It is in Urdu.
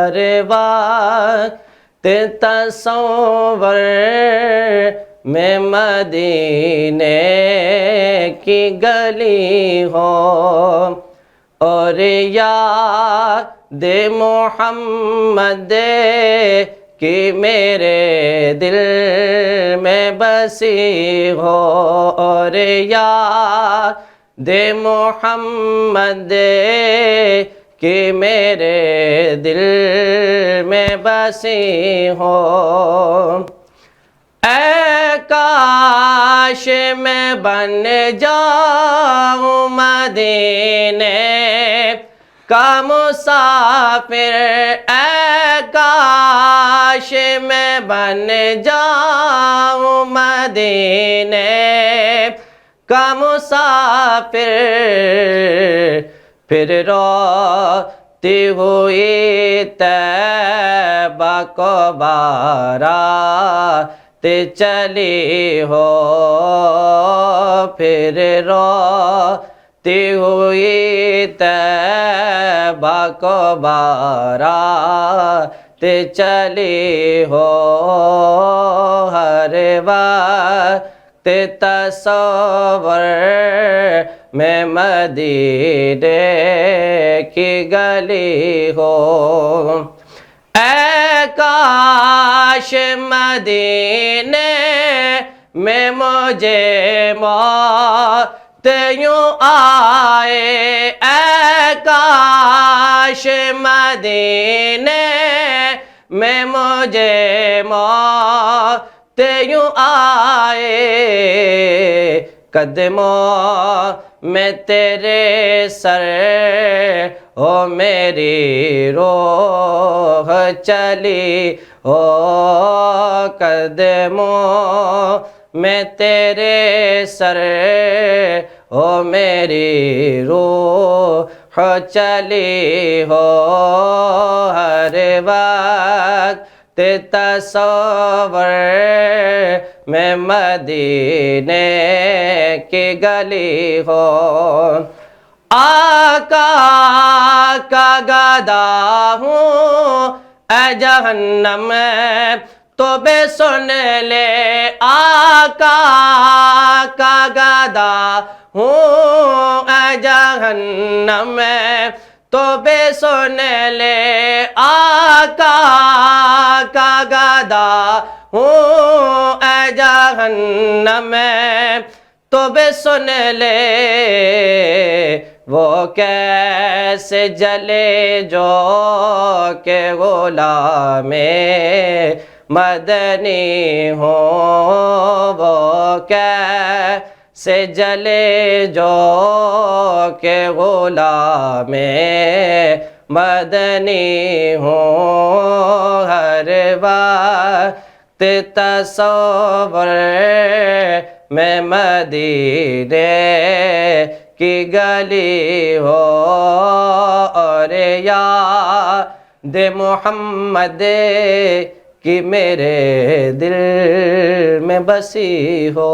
ہر وقت تصور میں مدینے کی گلی ہو، اور یاد محمد کی میرے دل میں بسی ہو، اور یاد محمد کی میرے دل میں بسی ہو۔ اے کاش میں بن جاؤں مدینے کا مسافر، اے کاش میں بن جاؤں مدینے کا مسافر، پھر روتی ہوئی طیبہ کو بارات چلی ہو، پھر روتی ہوئی طیبہ کو بارات چلی ہو، ہر وقت تصور میں مدینے کی گلی ہو۔ اے کاش مدینے میں مجھے موت یوں آئے، اے کاش مدینے میں مجھے موت یوں آئے، قدموں میں تیرے سر ہو میری روح چلی ہو، قدموں میں تیرے سر ہو میری روح چلی ہو، ہر وقت تصور میں مدینے کی گلی ہو۔ آقا کا گدا ہوں اے جہنم تو بے سن لے، آقا کا گدا ہوں اے جہنم تو بے سن لے، آقا کا گدا ہوں اے جہنم تو بے سن لے، وہ کیسے جلے جو کہ غلام مدنی ہوں، وہ کیسے جلے جو کہ غلام مدنی ہوں، ہر وقت تصور میں مدینے کی گلی ہو، اور یاد محمد کی میرے دل میں بسی ہو۔